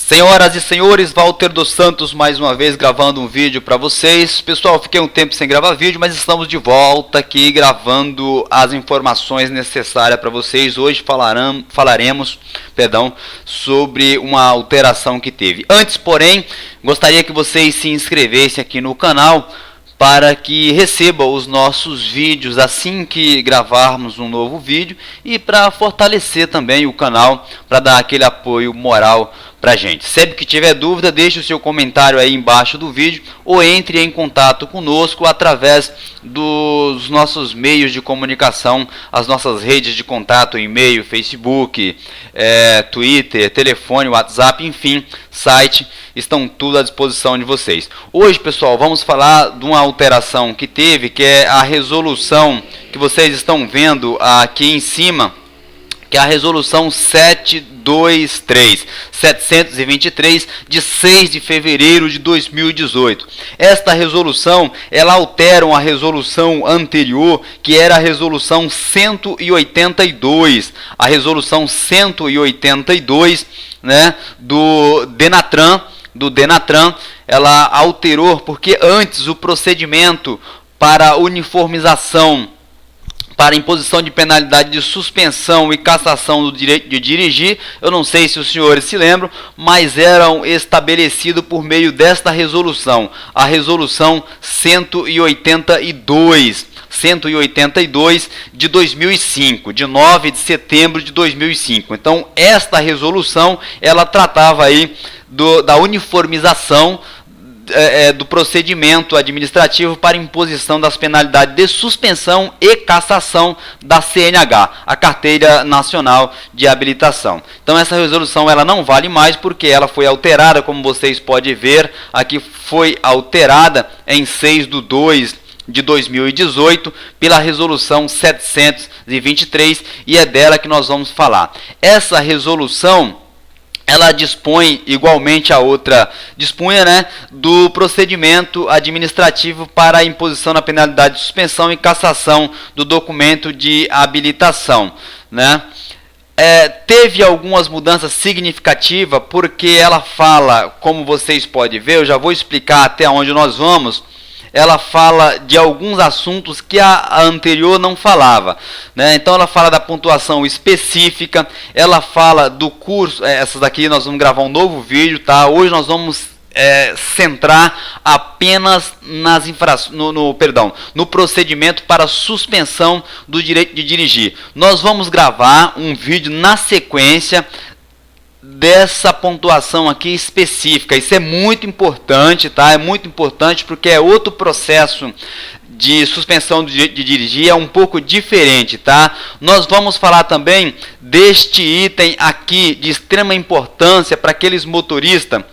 Senhoras e senhores, Walter dos Santos mais uma vez gravando um vídeo para vocês. Pessoal, fiquei um tempo sem gravar vídeo, mas estamos de volta aqui gravando as informações necessárias para vocês. Hoje falaremos sobre uma alteração que teve. Antes, porém, gostaria que vocês se inscrevessem aqui no canal para que receba os nossos vídeos assim que gravarmos um novo vídeo e para fortalecer também o canal, para dar aquele apoio moral pra gente. Sempre que tiver dúvida, deixe o seu comentário aí embaixo do vídeo ou entre em contato conosco através dos nossos meios de comunicação, as nossas redes de contato, e-mail, Facebook, Twitter, telefone, WhatsApp, enfim, site, estão tudo à disposição de vocês. Hoje, pessoal, vamos falar de uma alteração que teve, que é a resolução que vocês estão vendo aqui em cima, que é a resolução 723 de 6 de fevereiro de 2018. Esta resolução, ela altera uma resolução anterior, que era a resolução 182. A resolução 182, né, do Denatran, ela alterou porque antes o procedimento para uniformização, para imposição de penalidade de suspensão e cassação do direito de dirigir, eu não sei se os senhores se lembram, mas eram estabelecidos por meio desta resolução, a resolução 182 de 2005, de 9 de setembro de 2005. Então, esta resolução, ela tratava aí da uniformização do procedimento administrativo para imposição das penalidades de suspensão e cassação da CNH, a Carteira Nacional de Habilitação. Então essa resolução ela não vale mais porque ela foi alterada, como vocês podem ver, aqui foi alterada em 6/2 de 2018 pela resolução 723 e é dela que nós vamos falar. Essa resolução ela dispõe, igualmente a outra dispunha, né, do procedimento administrativo para a imposição da penalidade de suspensão e cassação do documento de habilitação, né? Teve algumas mudanças significativas porque ela fala, como vocês podem ver, eu já vou explicar até onde nós vamos. Ela fala de alguns assuntos que a anterior não falava, né? Então ela fala da pontuação específica, ela fala do curso, essas daqui nós vamos gravar um novo vídeo, tá? Hoje nós vamos centrar apenas no procedimento para suspensão do direito de dirigir. Nós vamos gravar um vídeo na sequência dessa pontuação aqui específica. Isso é muito importante, tá? É muito importante porque é outro processo de suspensão do direito de dirigir, é um pouco diferente, tá? Nós vamos falar também deste item aqui de extrema importância para aqueles motoristas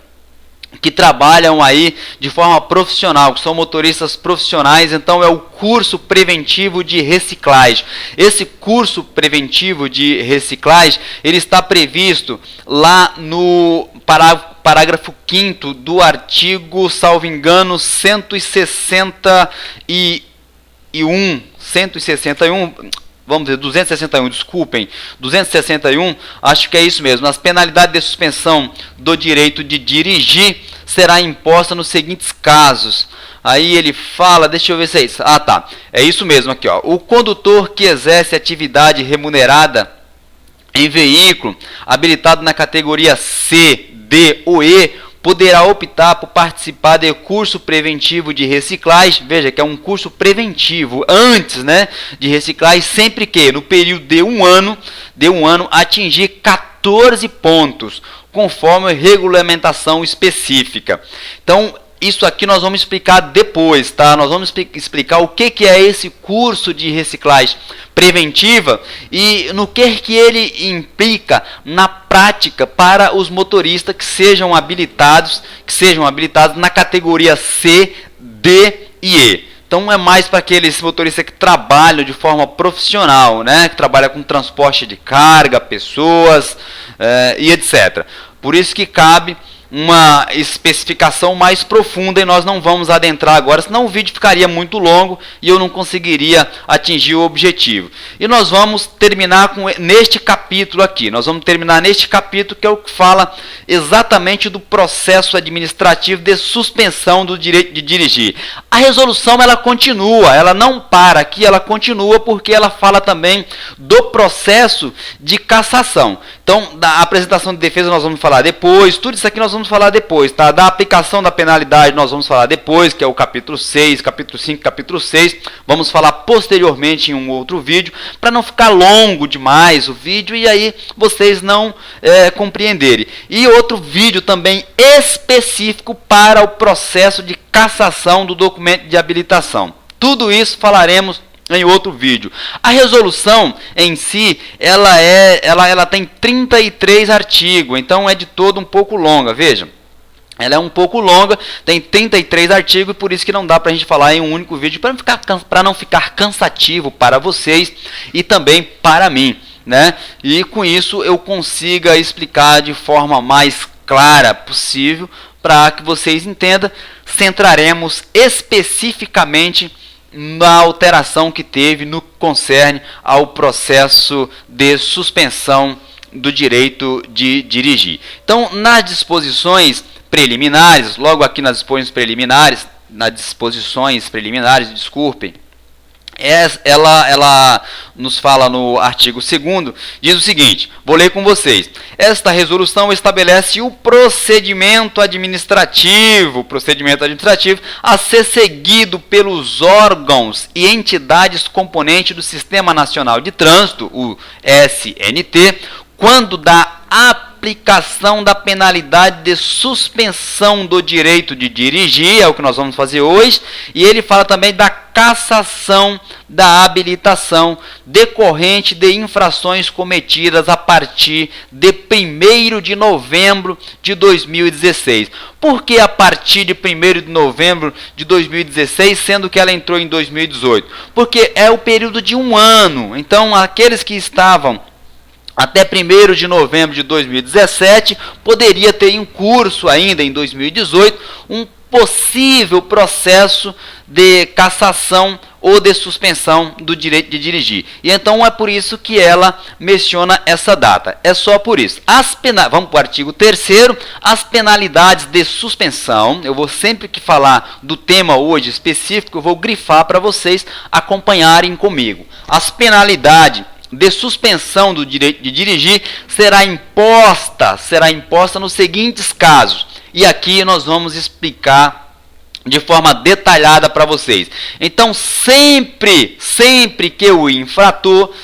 que trabalham aí de forma profissional, que são motoristas profissionais. Então é o curso preventivo de reciclagem. Esse curso preventivo de reciclagem, ele está previsto lá no parágrafo 5º do artigo, salvo engano, 161, vamos dizer, 261, desculpem, 261, acho que é isso mesmo. As penalidades de suspensão do direito de dirigir será imposta nos seguintes casos. Aí ele fala, deixa eu ver se é isso. Ah, tá. É isso mesmo aqui, ó. O condutor que exerce atividade remunerada em veículo habilitado na categoria C, D ou E poderá optar por participar de curso preventivo de reciclagem. Veja que é um curso preventivo antes, né, de reciclagem, sempre que no período de um ano atingir 14 pontos, conforme regulamentação específica. Então, isso aqui nós vamos explicar depois, tá? Nós vamos explicar o que é esse curso de reciclagem preventiva e no que ele implica na prática para os motoristas que sejam habilitados na categoria C, D e E. Então é mais para aqueles motoristas que trabalham de forma profissional, né? Que trabalham com transporte de carga, pessoas e etc. Por isso que cabe uma especificação mais profunda e nós não vamos adentrar agora, senão o vídeo ficaria muito longo e eu não conseguiria atingir o objetivo. E nós vamos terminar neste capítulo aqui. Nós vamos terminar neste capítulo que é o que fala exatamente do processo administrativo de suspensão do direito de dirigir. A resolução ela continua, ela não para aqui, ela continua porque ela fala também do processo de cassação. Então, da apresentação de defesa nós vamos falar depois, tudo isso aqui nós vamos falar depois, tá? Da aplicação da penalidade nós vamos falar depois, que é o capítulo 6, capítulo 5, capítulo 6. Vamos falar posteriormente em um outro vídeo, para não ficar longo demais o vídeo e aí vocês não compreenderem. E outro vídeo também específico para o processo de cassação do documento de habilitação. Tudo isso falaremos em outro vídeo. A resolução em si, ela tem 33 artigos, então é de todo um pouco longa, veja. Ela é um pouco longa, tem 33 artigos, e por isso que não dá para a gente falar em um único vídeo, para não ficar cansativo para vocês e também para mim, né? E com isso eu consiga explicar de forma mais clara possível, para que vocês entendam. Centraremos especificamente na alteração que teve no que concerne ao processo de suspensão do direito de dirigir. Então, nas disposições preliminares, logo aqui nas disposições preliminares, desculpem, ela nos fala no artigo 2º, diz o seguinte, vou ler com vocês. Esta resolução estabelece o procedimento administrativo a ser seguido pelos órgãos e entidades componentes do Sistema Nacional de Trânsito, o SNT, quando da aplicação da penalidade de suspensão do direito de dirigir, é o que nós vamos fazer hoje, e ele fala também da cassação da habilitação decorrente de infrações cometidas a partir de 1º de novembro de 2016. Por que a partir de 1º de novembro de 2016, sendo que ela entrou em 2018? Porque é o período de um ano, então aqueles que estavam até 1º de novembro de 2017, poderia ter em curso ainda em 2018 um possível processo de cassação ou de suspensão do direito de dirigir. E então é por isso que ela menciona essa data. É só por isso. Vamos para o artigo 3º, as penalidades de suspensão. Eu vou sempre que falar do tema hoje específico, eu vou grifar para vocês acompanharem comigo. As penalidades de suspensão do direito de dirigir será imposta nos seguintes casos. E aqui nós vamos explicar de forma detalhada para vocês. Então, sempre que o infrator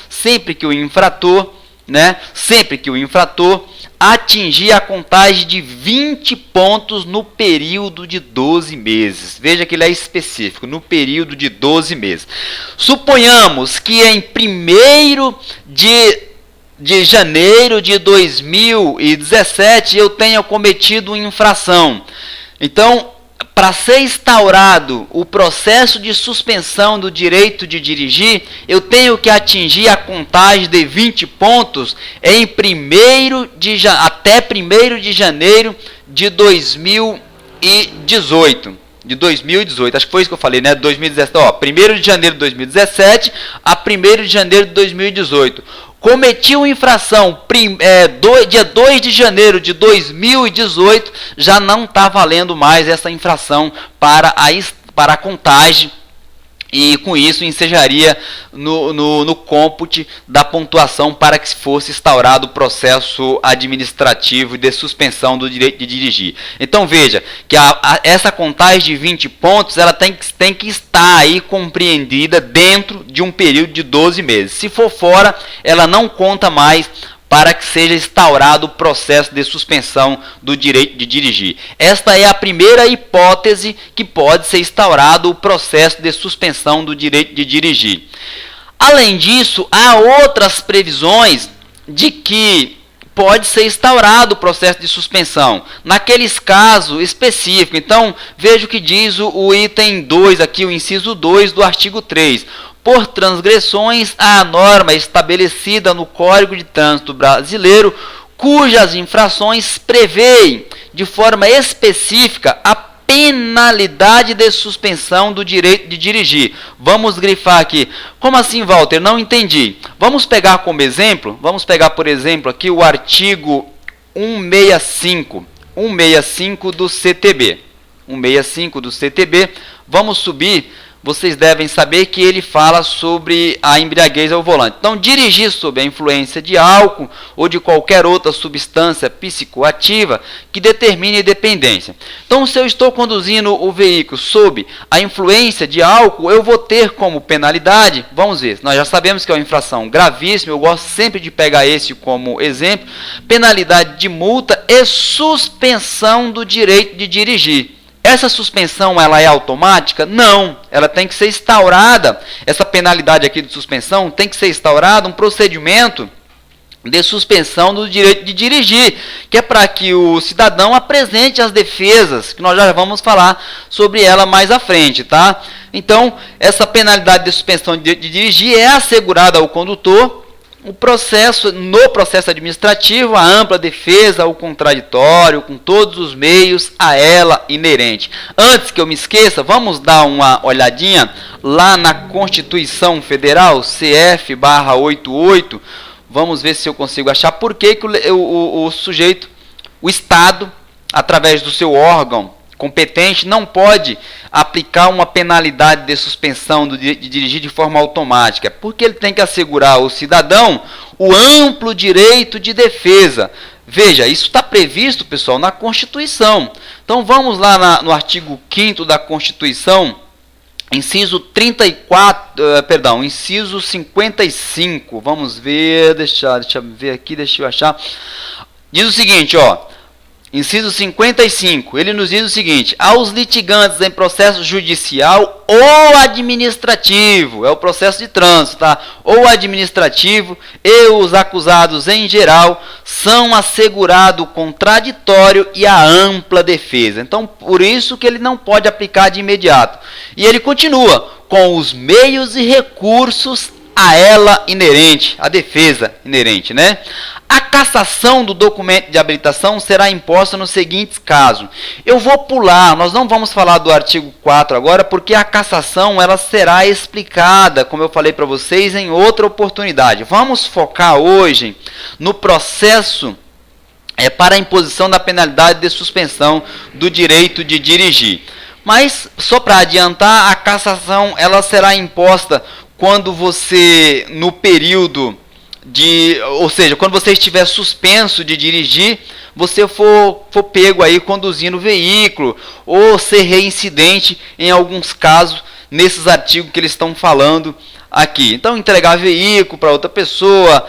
atingir a contagem de 20 pontos no período de 12 meses. Veja que ele é específico, no período de 12 meses. Suponhamos que em 1º de janeiro de 2017 eu tenha cometido infração. Então, para ser instaurado o processo de suspensão do direito de dirigir, eu tenho que atingir a contagem de 20 pontos até 1º de janeiro de 2018. Acho que foi isso que eu falei, né? 2017, 1º de janeiro de 2017 a 1º de janeiro de 2018. Cometiu infração dia 2 de janeiro de 2018, já não está valendo mais essa infração para a contagem, e com isso ensejaria no cômpute da pontuação para que fosse instaurado o processo administrativo de suspensão do direito de dirigir. Então veja que essa contagem de 20 pontos ela tem que estar aí compreendida dentro de um período de 12 meses. Se for fora, ela não conta mais para que seja instaurado o processo de suspensão do direito de dirigir. Esta é a primeira hipótese que pode ser instaurado o processo de suspensão do direito de dirigir. Além disso, há outras previsões de que pode ser instaurado o processo de suspensão, naqueles casos específicos. Então, veja o que diz o item 2 aqui, o inciso 2 do artigo 3. Por transgressões à norma estabelecida no Código de Trânsito Brasileiro, cujas infrações prevêem de forma específica a penalidade de suspensão do direito de dirigir. Vamos grifar aqui. Como assim, Walter? Não entendi. Vamos pegar como exemplo, por exemplo, aqui o artigo 165 do CTB. 165 do CTB. Vamos subir. Vocês devem saber que ele fala sobre a embriaguez ao volante. Então, dirigir sob a influência de álcool ou de qualquer outra substância psicoativa que determine dependência. Então, se eu estou conduzindo o veículo sob a influência de álcool, eu vou ter como penalidade, vamos ver, nós já sabemos que é uma infração gravíssima, eu gosto sempre de pegar esse como exemplo, penalidade de multa e suspensão do direito de dirigir. Essa suspensão, ela é automática? Não, ela tem que ser instaurada, essa penalidade aqui de suspensão tem que ser instaurada um procedimento de suspensão do direito de dirigir, que é para que o cidadão apresente as defesas, que nós já vamos falar sobre ela mais à frente, tá? Então, essa penalidade de suspensão de direito de dirigir é assegurada ao condutor. No processo administrativo, a ampla defesa, o contraditório, com todos os meios a ela inerente. Antes que eu me esqueça, vamos dar uma olhadinha lá na Constituição Federal, CF/88. Vamos ver se eu consigo achar por que o sujeito, o Estado, através do seu órgão competente, não pode aplicar uma penalidade de suspensão de dirigir de forma automática, porque ele tem que assegurar ao cidadão o amplo direito de defesa. Veja, isso está previsto, pessoal, na Constituição. Então vamos lá no artigo 5º da Constituição, inciso 55. Vamos ver, deixa eu ver aqui, deixa eu achar. Diz o seguinte, ó. Inciso 55, ele nos diz o seguinte: aos litigantes em processo judicial ou administrativo, é o processo de trânsito, tá? Ou administrativo, e os acusados em geral, são assegurado o contraditório e a ampla defesa. Então, por isso que ele não pode aplicar de imediato. E ele continua, com os meios e recursos a ela inerente, a defesa inerente, né? A cassação do documento de habilitação será imposta nos seguintes casos. Eu vou pular, nós não vamos falar do artigo 4 agora, porque a cassação ela será explicada, como eu falei para vocês, em outra oportunidade. Vamos focar hoje no processo para a imposição da penalidade de suspensão do direito de dirigir. Mas, só para adiantar, a cassação ela será imposta quando você, no período ou seja, quando você estiver suspenso de dirigir, você for pego aí conduzindo o veículo, ou ser reincidente em alguns casos, nesses artigos que eles estão falando aqui. Então, entregar veículo para outra pessoa,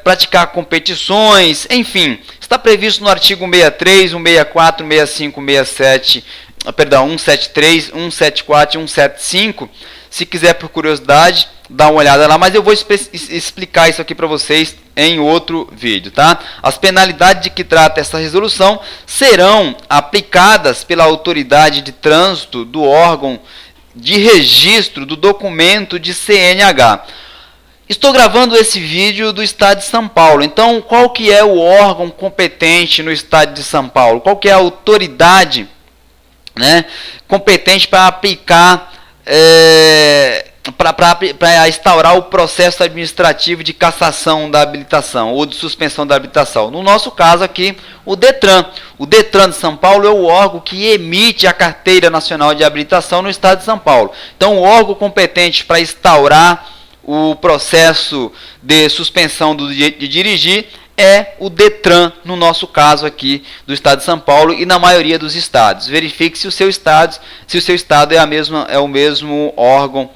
praticar competições, enfim, está previsto no artigo 63, 164, 165, 167, perdão, 173, 174 e 175. Se quiser, por curiosidade, dá uma olhada lá, mas eu vou explicar isso aqui para vocês em outro vídeo, tá? As penalidades de que trata essa resolução serão aplicadas pela autoridade de trânsito do órgão de registro do documento de CNH. Estou gravando esse vídeo do Estado de São Paulo, então qual que é o órgão competente no Estado de São Paulo? Qual que é a autoridade, né, competente para aplicar para instaurar o processo administrativo de cassação da habilitação ou de suspensão da habilitação? No nosso caso aqui, o DETRAN. O DETRAN de São Paulo é o órgão que emite a Carteira Nacional de Habilitação no Estado de São Paulo. Então, o órgão competente para instaurar o processo de suspensão do direito de dirigir é o DETRAN, no nosso caso aqui do Estado de São Paulo e na maioria dos estados. Verifique se o seu estado é o mesmo órgão,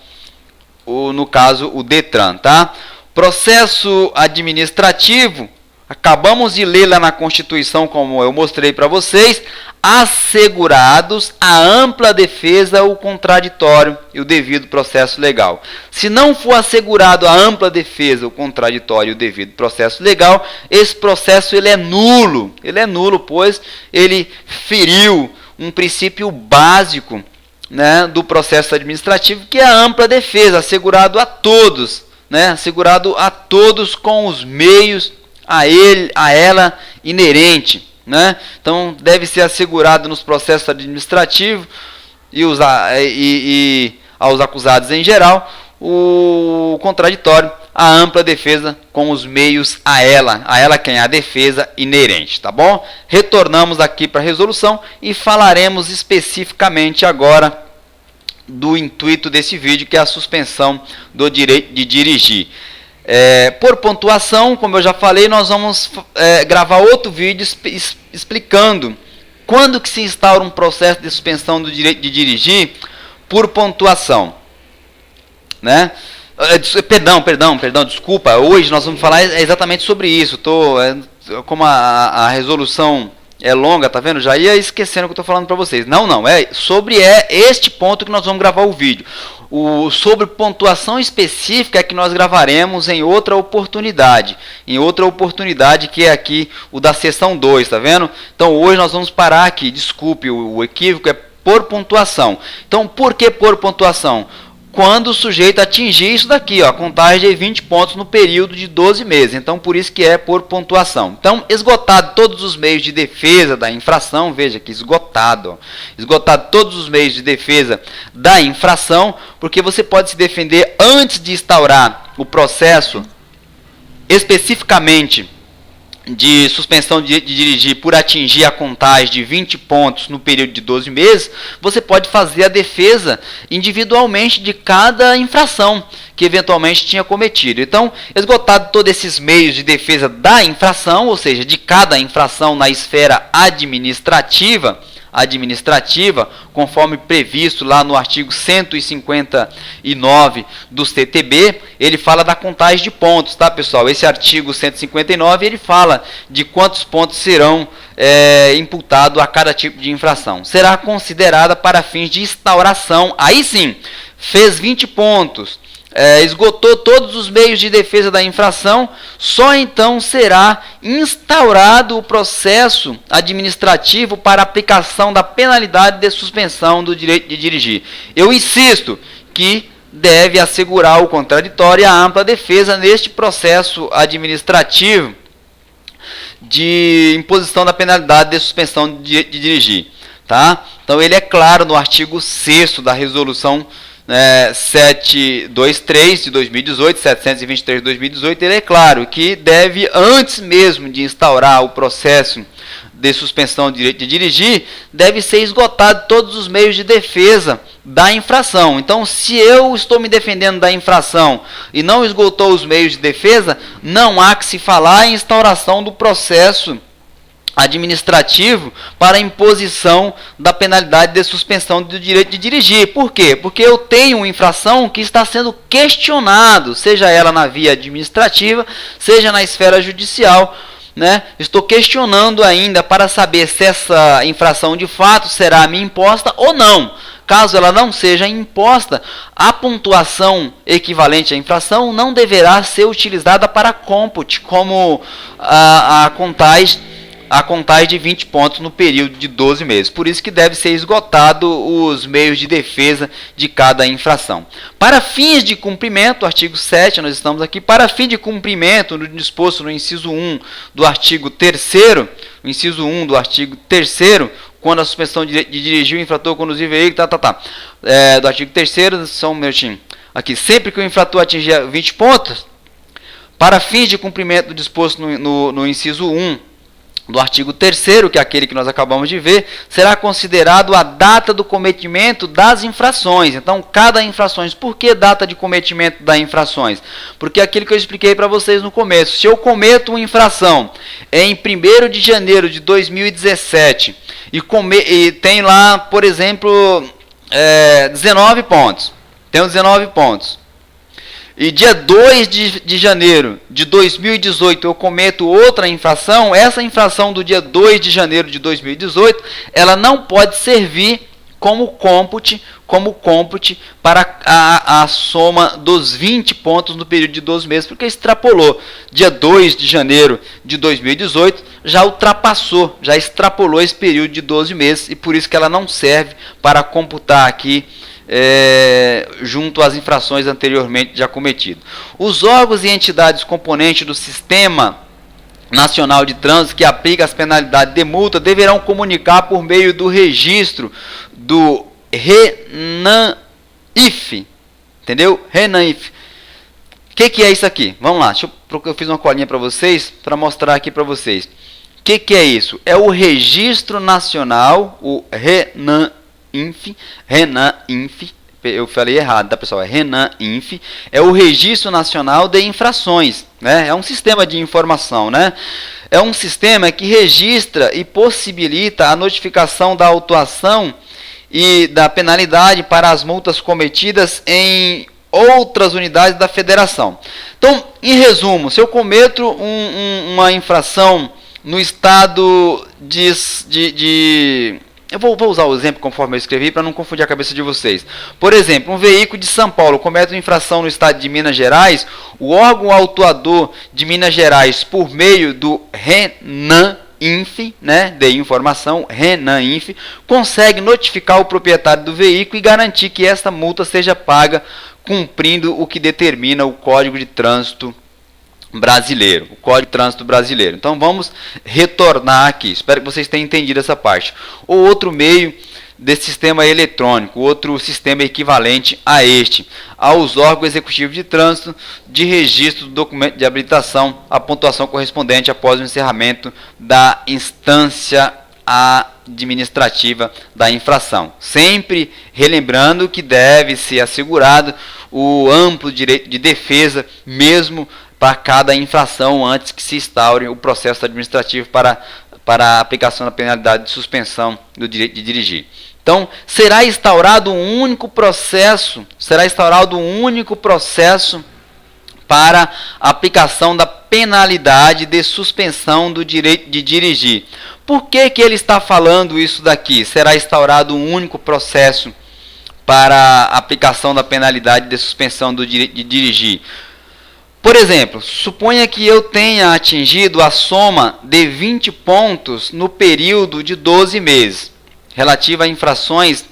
no caso o DETRAN, tá? Processo administrativo, acabamos de ler lá na Constituição, como eu mostrei para vocês, assegurados a ampla defesa, o contraditório e o devido processo legal. Se não for assegurado a ampla defesa, o contraditório e o devido processo legal, esse processo ele é nulo, pois ele feriu um princípio básico, né, do processo administrativo, que é a ampla defesa, assegurado a todos, né, assegurado a todos com os meios a ela inerente, né? Então deve ser assegurado nos processos administrativos e aos acusados em geral o contraditório, a ampla defesa com os meios a ela quem? A defesa inerente, tá bom? Retornamos aqui para a resolução e falaremos especificamente agora do intuito desse vídeo, que é a suspensão do direito de dirigir. Por pontuação, como eu já falei, nós vamos gravar outro vídeo explicando quando que se instaura um processo de suspensão do direito de dirigir por pontuação, né? Perdão, desculpa. Hoje nós vamos falar exatamente sobre isso. Como a resolução é longa, tá vendo? Já ia esquecendo o que eu estou falando para vocês. Não, é sobre este ponto que nós vamos gravar o vídeo. Sobre pontuação específica é que nós gravaremos em outra oportunidade. Que é aqui o da seção 2, tá vendo? Então hoje nós vamos parar aqui. Desculpe, o equívoco é por pontuação. Então por que por pontuação? Quando o sujeito atingir isso daqui, a contagem de 20 pontos no período de 12 meses. Então, por isso que é por pontuação. Então, esgotado todos os meios de defesa da infração, veja aqui, esgotado todos os meios de defesa da infração, porque você pode se defender antes de instaurar o processo, especificamente de suspensão de dirigir por atingir a contagem de 20 pontos no período de 12 meses, você pode fazer a defesa individualmente de cada infração que eventualmente tinha cometido. Então, esgotado todos esses meios de defesa da infração, ou seja, de cada infração na esfera administrativa, conforme previsto lá no artigo 159 do CTB, ele fala da contagem de pontos, tá, pessoal? Esse artigo 159, ele fala de quantos pontos serão imputados a cada tipo de infração. Será considerada para fins de instauração, aí sim, fez 20 pontos, esgotou todos os meios de defesa da infração, só então será instaurado o processo administrativo para aplicação da penalidade de suspensão do direito de dirigir. Eu insisto que deve assegurar o contraditório e a ampla defesa neste processo administrativo de imposição da penalidade de suspensão do direito de dirigir. Tá? Então ele é claro no artigo 6º da resolução 723 de 2018, 723 de 2018, ele é claro que deve, antes mesmo de instaurar o processo de suspensão do direito de dirigir, deve ser esgotado todos os meios de defesa da infração. Então, se eu estou me defendendo da infração e não esgotou os meios de defesa, não há que se falar em instauração do processo administrativo para imposição da penalidade de suspensão do direito de dirigir. Por quê? Porque eu tenho uma infração que está sendo questionado, seja ela na via administrativa, seja na esfera judicial, né? Estou questionando ainda para saber se essa infração de fato será me imposta ou não. Caso ela não seja imposta, a pontuação equivalente à infração não deverá ser utilizada para cômputo, como a contagem de 20 pontos no período de 12 meses. Por isso que deve ser esgotado os meios de defesa de cada infração. Para fins de cumprimento, artigo 7, nós estamos aqui, para fim de cumprimento, no disposto no inciso 1 do artigo 3º, quando a suspensão de dirigir o infrator conduzir veículo, do artigo 3º, só um minutinho, aqui, sempre que o infrator atingir 20 pontos, para fins de cumprimento do disposto no inciso 1, do artigo 3º, que é aquele que nós acabamos de ver, será considerado a data do cometimento das infrações. Então, cada infrações. Por que data de cometimento das infrações? Porque aquilo que eu expliquei para vocês no começo. Se eu cometo uma infração em 1º de janeiro de 2017 e tem lá, por exemplo, 19 pontos. Tenho 19 pontos. E dia 2 de janeiro de 2018 eu cometo outra infração, essa infração do dia 2 de janeiro de 2018, ela não pode servir como cômputo para a soma dos 20 pontos no período de 12 meses, porque extrapolou. Dia 2 de janeiro de 2018 já ultrapassou, já extrapolou esse período de 12 meses, e por isso que ela não serve para computar aqui junto às infrações anteriormente já cometidas. Os órgãos e entidades componentes do sistema Nacional de Trânsito que aplica as penalidades de multa deverão comunicar por meio do registro do RENAIF, entendeu? RENAIF. O que é isso aqui? Vamos lá, eu fiz uma colinha para vocês, para mostrar aqui para vocês. O que é isso? É o Registro Nacional, o RENAIF, eu falei errado, tá, pessoal? É RENAIF, é o Registro Nacional de Infrações, né? É um sistema de informação, né? É um sistema que registra e possibilita a notificação da autuação e da penalidade para as multas cometidas em outras unidades da federação. Então, em resumo, se eu cometo uma infração no estado eu vou usar o exemplo conforme eu escrevi para não confundir a cabeça de vocês. Por exemplo, um veículo de São Paulo comete uma infração no estado de Minas Gerais, o órgão autuador de Minas Gerais, por meio do RENAIF, né, de informação, RENAIF, consegue notificar o proprietário do veículo e garantir que esta multa seja paga cumprindo o que determina o Código de Trânsito Brasileiro, o Código de Trânsito Brasileiro. Então vamos retornar aqui, espero que vocês tenham entendido essa parte. O outro meio desse sistema eletrônico, outro sistema equivalente a este, aos órgãos executivos de trânsito de registro do documento de habilitação, a pontuação correspondente após o encerramento da instância administrativa da infração. Sempre relembrando que deve ser assegurado o amplo direito de defesa, mesmo para cada infração, antes que se instaure o processo administrativo para a aplicação da penalidade de suspensão do direito de dirigir. Então, será instaurado um único processo, para a aplicação da penalidade de suspensão do direito de dirigir. Por que ele está falando isso daqui? Será instaurado um único processo para a aplicação da penalidade de suspensão do direito de dirigir. Por exemplo, suponha que eu tenha atingido a soma de 20 pontos no período de 12 meses, relativa a infrações,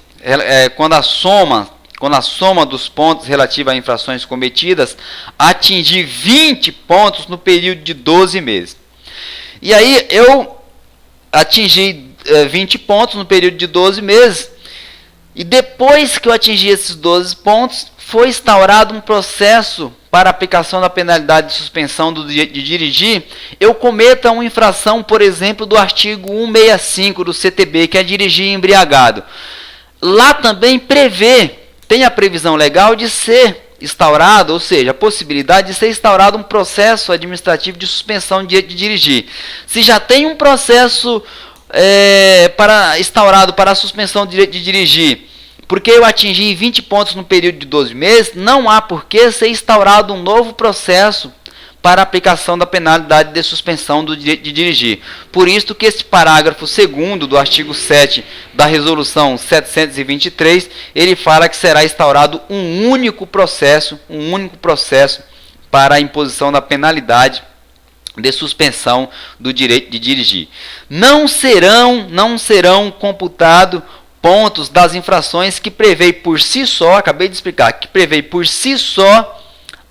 quando a soma dos pontos relativa a infrações cometidas atingir 20 pontos no período de 12 meses. E aí eu atingi 20 pontos no período de 12 meses, e depois que eu atingi esses 12 pontos, foi instaurado um processo para aplicação da penalidade de suspensão do direito de dirigir, eu cometa uma infração, por exemplo, do artigo 165 do CTB, que é dirigir embriagado. Lá também tem a previsão legal de ser instaurado, ou seja, a possibilidade de ser instaurado um processo administrativo de suspensão do direito de dirigir. Se já tem um processo instaurado para a suspensão do direito de dirigir, porque eu atingi 20 pontos no período de 12 meses, não há por que ser instaurado um novo processo para a aplicação da penalidade de suspensão do direito de dirigir. Por isso que esse parágrafo 2º do artigo 7 da resolução 723, ele fala que será instaurado um único processo para a imposição da penalidade de suspensão do direito de dirigir. Não serão computados pontos das infrações que prevê por si só, acabei de explicar, que prevê por si só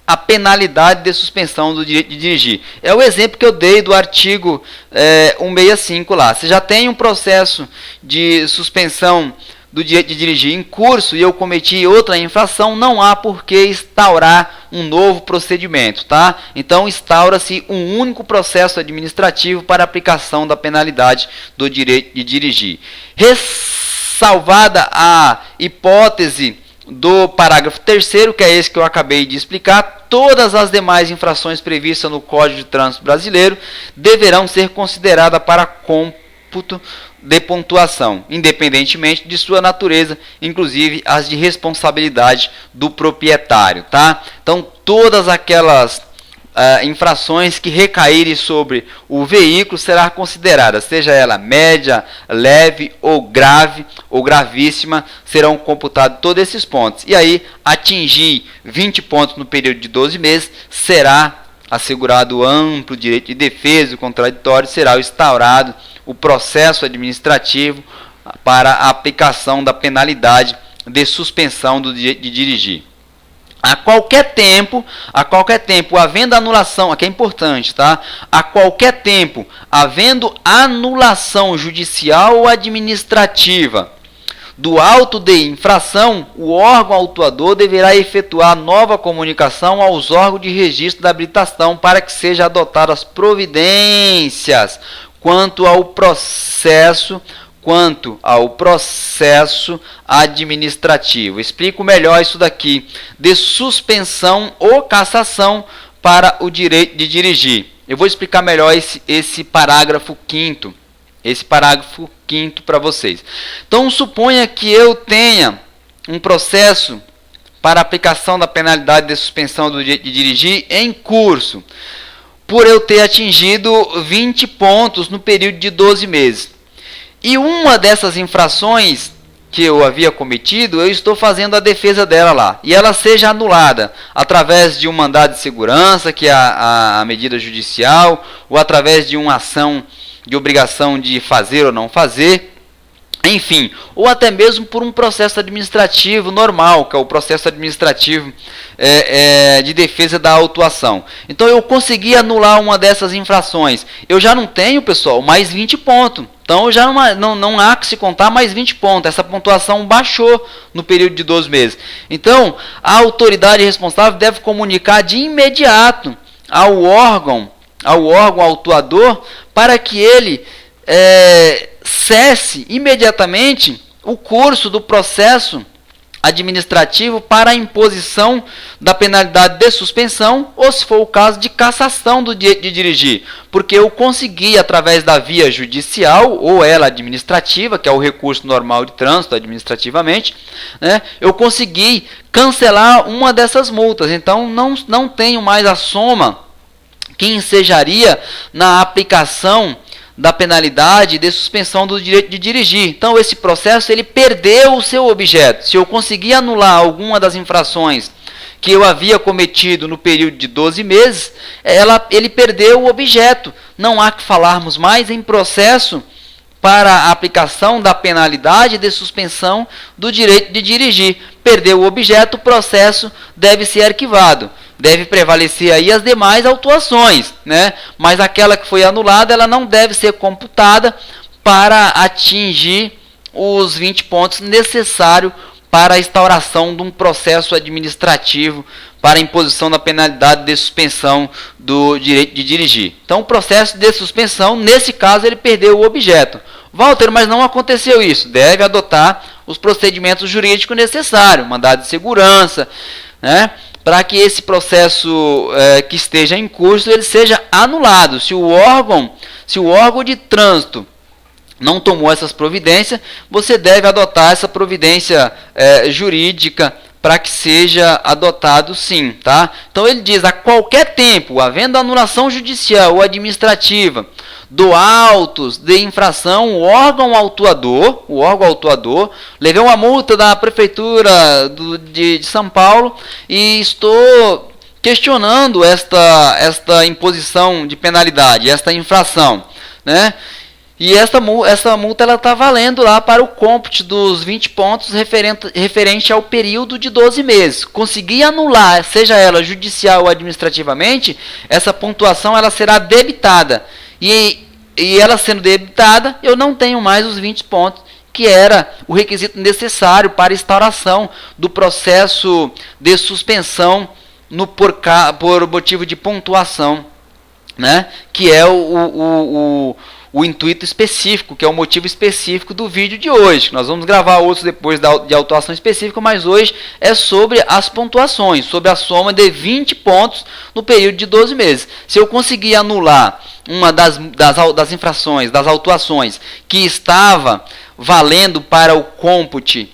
a penalidade de suspensão do direito de dirigir. É o exemplo que eu dei do artigo 165 lá. Você já tem um processo de suspensão do direito de dirigir em curso e eu cometi outra infração, não há por que instaurar um novo procedimento, tá? Então instaura-se um único processo administrativo para aplicação da penalidade do direito de dirigir. Salvada a hipótese do parágrafo 3º, que é esse que eu acabei de explicar, todas as demais infrações previstas no Código de Trânsito Brasileiro deverão ser consideradas para cômputo de pontuação, independentemente de sua natureza, inclusive as de responsabilidade do proprietário, tá? Então, todas aquelas infrações que recaírem sobre o veículo será considerada, seja ela média, leve ou grave ou gravíssima, serão computados todos esses pontos. E aí, atingir 20 pontos no período de 12 meses, será assegurado amplo direito de defesa e contraditório, será instaurado o processo administrativo para a aplicação da penalidade de suspensão do direito de dirigir. A qualquer tempo, havendo anulação, aqui é importante, tá? A qualquer tempo, havendo anulação judicial ou administrativa do auto de infração, o órgão autuador deverá efetuar nova comunicação aos órgãos de registro da habilitação para que sejam adotadas providências quanto ao processo administrativo. Explico melhor isso daqui. De suspensão ou cassação para o direito de dirigir. Eu vou explicar melhor esse parágrafo 5º. Esse parágrafo 5º para vocês. Então, suponha que eu tenha um processo para aplicação da penalidade de suspensão do direito de dirigir em curso, por eu ter atingido 20 pontos no período de 12 meses. E uma dessas infrações que eu havia cometido, eu estou fazendo a defesa dela lá. E ela seja anulada através de um mandado de segurança, que é a medida judicial, ou através de uma ação de obrigação de fazer ou não fazer, enfim, ou até mesmo por um processo administrativo normal, que é o processo administrativo de defesa da autuação. Então eu consegui anular uma dessas infrações. Eu já não tenho, pessoal, mais 20 pontos. Então já não há que se contar mais 20 pontos. Essa pontuação baixou no período de 12 meses. Então a autoridade responsável deve comunicar de imediato ao órgão autuador para que ele cesse imediatamente o curso do processo administrativo para a imposição da penalidade de suspensão ou, se for o caso, de cassação do direito de dirigir, porque eu consegui, através da via judicial ou ela administrativa, que é o recurso normal de trânsito administrativamente, né, eu consegui cancelar uma dessas multas. Então não tenho mais a soma que ensejaria na aplicação da penalidade de suspensão do direito de dirigir. Então esse processo ele perdeu o seu objeto. Se eu conseguir anular alguma das infrações que eu havia cometido no período de 12 meses, ele perdeu o objeto. Não há que falarmos mais em processo para a aplicação da penalidade de suspensão do direito de dirigir. Perdeu o objeto, o processo deve ser arquivado. Deve prevalecer aí as demais autuações, né? Mas aquela que foi anulada, ela não deve ser computada para atingir os 20 pontos necessários para a instauração de um processo administrativo para a imposição da penalidade de suspensão do direito de dirigir. Então, o processo de suspensão, nesse caso, ele perdeu o objeto. Walter, mas não aconteceu isso. Deve adotar os procedimentos jurídicos necessários, mandado de segurança, né? Para que esse processo que esteja em curso ele seja anulado. Se o órgão de trânsito não tomou essas providências, você deve adotar essa providência jurídica para que seja adotado sim, tá? Então ele diz, a qualquer tempo, havendo anulação judicial ou administrativa do autos de infração, o órgão autuador, levei uma multa da prefeitura de São Paulo e estou questionando esta imposição de penalidade, esta infração, né? E essa multa ela está valendo lá para o cômputo dos 20 pontos referente ao período de 12 meses. Consegui anular, seja ela judicial ou administrativamente, essa pontuação ela será debitada. E ela sendo debitada, eu não tenho mais os 20 pontos, que era o requisito necessário para a instauração do processo de suspensão por motivo de pontuação, né? Que é o intuito específico, que é o motivo específico do vídeo de hoje. Nós vamos gravar outros depois de autuação específica, mas hoje é sobre as pontuações, sobre a soma de 20 pontos no período de 12 meses. Se eu conseguir anular uma das infrações, das autuações, que estava valendo para o cômputo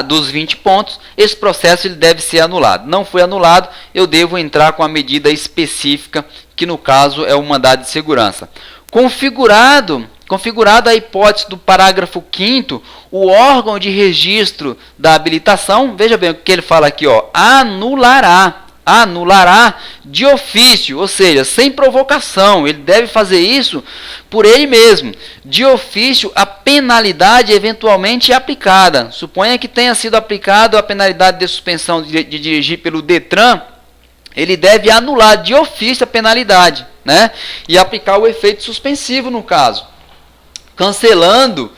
dos 20 pontos, esse processo ele deve ser anulado. Não foi anulado, eu devo entrar com a medida específica, que no caso é o mandado de segurança. Configurada a hipótese do parágrafo 5º, o órgão de registro da habilitação, veja bem o que ele fala aqui, ó, anulará anulará de ofício, ou seja, sem provocação. Ele deve fazer isso por ele mesmo. De ofício, a penalidade eventualmente aplicada. Suponha que tenha sido aplicada a penalidade de suspensão de dirigir pelo DETRAN, ele deve anular de ofício a penalidade, né? E aplicar o efeito suspensivo no caso, cancelando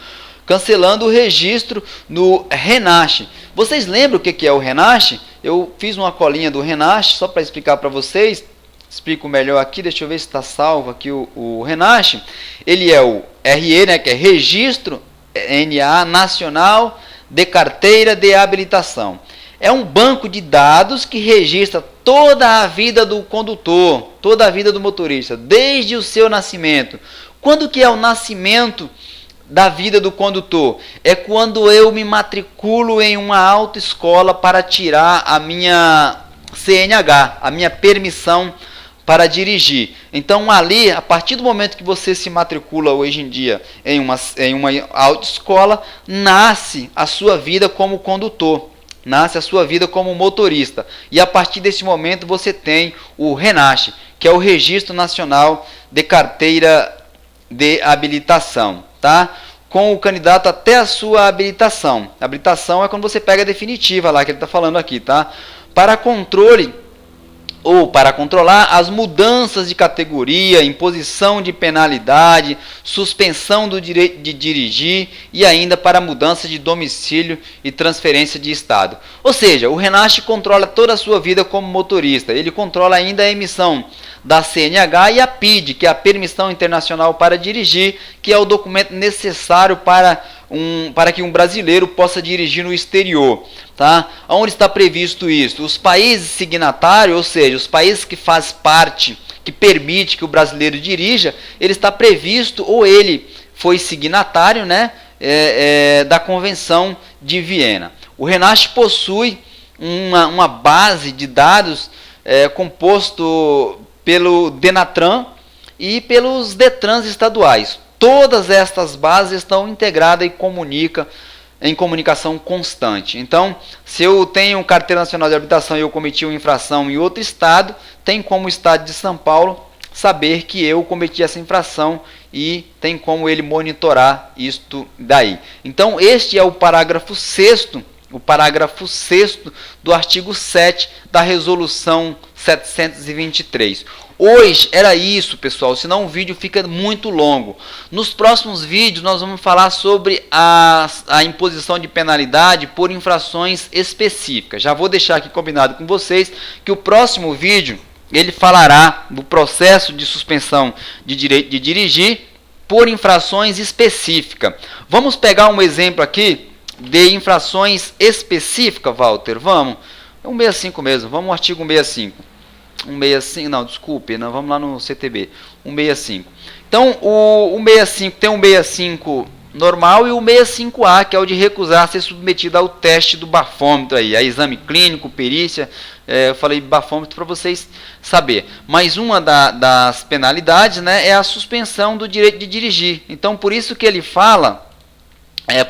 o registro no RENASC. Vocês lembram o que é o RENASC? Eu fiz uma colinha do RENASC só para explicar para vocês. Explico melhor aqui, deixa eu ver se está salvo aqui o RENASC. Ele é o RE, né, que é Registro NA Nacional de Carteira de Habilitação. É um banco de dados que registra toda a vida do condutor, toda a vida do motorista, desde o seu nascimento. Quando que é o nascimento da vida do condutor? É quando eu me matriculo em uma autoescola para tirar a minha CNH, a minha permissão para dirigir. Então ali, a partir do momento que você se matricula hoje em dia em uma autoescola, nasce a sua vida como condutor, nasce a sua vida como motorista. E a partir desse momento você tem o RENASC, que é o Registro Nacional de Carteira de Habilitação, tá? Com o candidato até a sua habilitação. A habilitação é quando você pega a definitiva lá que ele está falando aqui, tá? Para controle ou para controlar as mudanças de categoria, imposição de penalidade, suspensão do direito de dirigir e ainda para mudança de domicílio e transferência de estado. Ou seja, o RENASC controla toda a sua vida como motorista. Ele controla ainda a emissão da CNH e a PID, que é a Permissão Internacional para Dirigir, que é o documento necessário para que um brasileiro possa dirigir no exterior. Tá? Onde está previsto isso? Os países signatários, ou seja, os países que fazem parte, que permite que o brasileiro dirija, ele está previsto, ou ele foi signatário, né, da Convenção de Viena. O RENASC possui uma base de dados composto pelo DENATRAN e pelos DETRANs estaduais. Todas estas bases estão integradas e comunicam em comunicação constante. Então, se eu tenho carteira nacional de habilitação e eu cometi uma infração em outro estado, tem como o estado de São Paulo saber que eu cometi essa infração e tem como ele monitorar isto daí. Então, este é o parágrafo 6º, do artigo 7 da resolução 723. Hoje era isso, pessoal, senão o vídeo fica muito longo. Nos próximos vídeos nós vamos falar sobre a imposição de penalidade por infrações específicas. Já vou deixar aqui combinado com vocês que o próximo vídeo ele falará do processo de suspensão de direito de dirigir por infrações específicas. Vamos pegar um exemplo aqui de infrações específicas, Walter. Vamos. É 165 mesmo. Vamos ao artigo 165. 165, não, desculpe, não, vamos lá no CTB. 165. Então, o 165 tem um 165 normal e o 165A, que é o de recusar ser submetido ao teste do bafômetro aí, a exame clínico, perícia. Eu falei bafômetro para vocês saber. Mas uma das penalidades, né, é a suspensão do direito de dirigir. Então, por isso que ele fala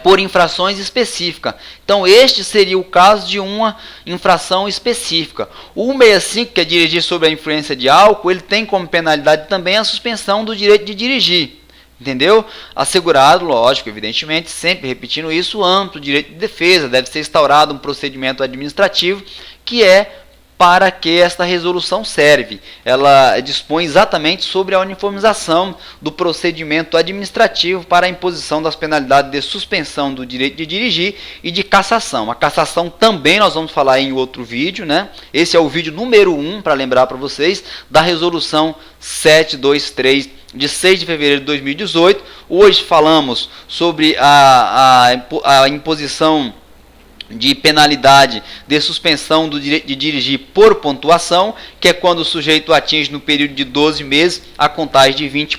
por infrações específicas. Então, este seria o caso de uma infração específica. O 165, que é dirigir sob a influência de álcool, ele tem como penalidade também a suspensão do direito de dirigir. Entendeu? Assegurado, lógico, evidentemente, sempre repetindo isso, amplo direito de defesa, deve ser instaurado um procedimento administrativo que é para que esta resolução serve. Ela dispõe exatamente sobre a uniformização do procedimento administrativo para a imposição das penalidades de suspensão do direito de dirigir e de cassação. A cassação também nós vamos falar em outro vídeo, né? Esse é o vídeo número 1, para lembrar para vocês, da resolução 723 de 6 de fevereiro de 2018. Hoje falamos sobre a imposição de penalidade de suspensão do direito de dirigir por pontuação, que é quando o sujeito atinge no período de 12 meses a contagem de 20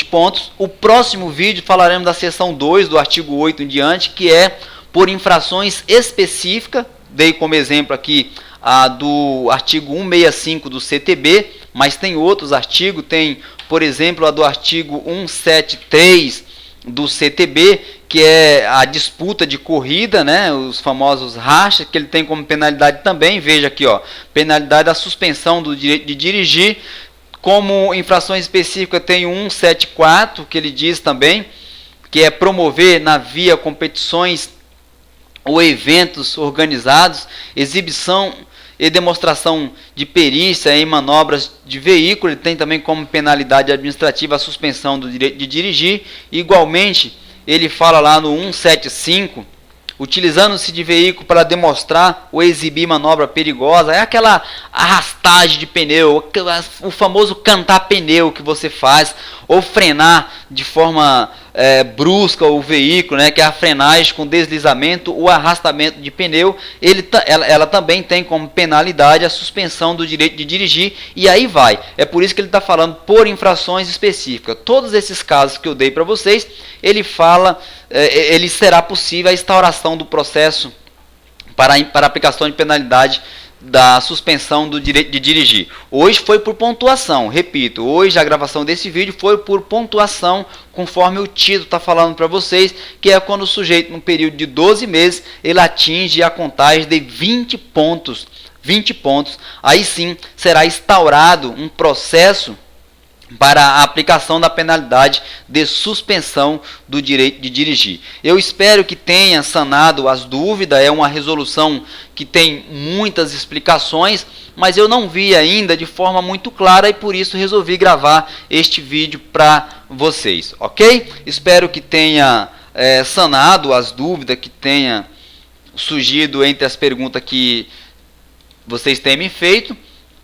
pontos. O próximo vídeo falaremos da seção 2 do artigo 8 em diante, que é por infrações específicas. Dei como exemplo aqui a do artigo 165 do CTB, mas tem outros artigos, tem, por exemplo, a do artigo 173 do CTB, que é a disputa de corrida, né, os famosos rachas, que ele tem como penalidade também, veja aqui, ó, penalidade da suspensão do direito de dirigir. Como infrações específicas tem o 174, que ele diz também, que é promover na via competições ou eventos organizados, exibição e demonstração de perícia em manobras de veículo. Ele tem também como penalidade administrativa a suspensão do direito de dirigir. Igualmente, ele fala lá no 175, utilizando-se de veículo para demonstrar ou exibir manobra perigosa. É aquela arrastagem de pneu, o famoso cantar pneu que você faz, ou frenar de forma brusca o veículo, né, que é a frenagem com deslizamento ou arrastamento de pneu. Ela também tem como penalidade a suspensão do direito de dirigir, e aí vai. É por isso que ele está falando por infrações específicas. Todos esses casos que eu dei para vocês, ele fala, ele será possível a instauração do processo para aplicação de penalidade da suspensão do direito de dirigir. Hoje foi por pontuação, repito, hoje a gravação desse vídeo foi por pontuação, conforme o título está falando para vocês, que é quando o sujeito, num período de 12 meses, ele atinge a contagem de 20 pontos, aí sim será instaurado um processo para a aplicação da penalidade de suspensão do direito de dirigir. Eu espero que tenha sanado as dúvidas. É uma resolução que tem muitas explicações, mas eu não vi ainda de forma muito clara, e por isso resolvi gravar este vídeo para vocês, ok? Espero que tenha sanado as dúvidas, que tenha surgido entre as perguntas que vocês têm me feito.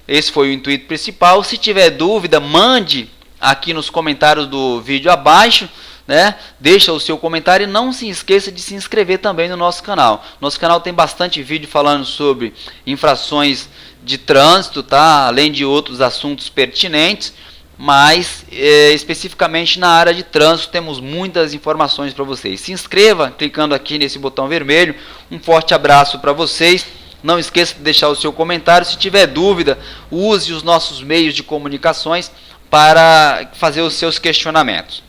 Esse foi o intuito principal. Se tiver dúvida, mande aqui nos comentários do vídeo abaixo, né? Deixa o seu comentário e não se esqueça de se inscrever também no nosso canal. Nosso canal tem bastante vídeo falando sobre infrações de trânsito, tá? Além de outros assuntos pertinentes, mas especificamente na área de trânsito temos muitas informações para vocês. Se inscreva clicando aqui nesse botão vermelho. Um forte abraço para vocês. Não esqueça de deixar o seu comentário. Se tiver dúvida, use os nossos meios de comunicações para fazer os seus questionamentos.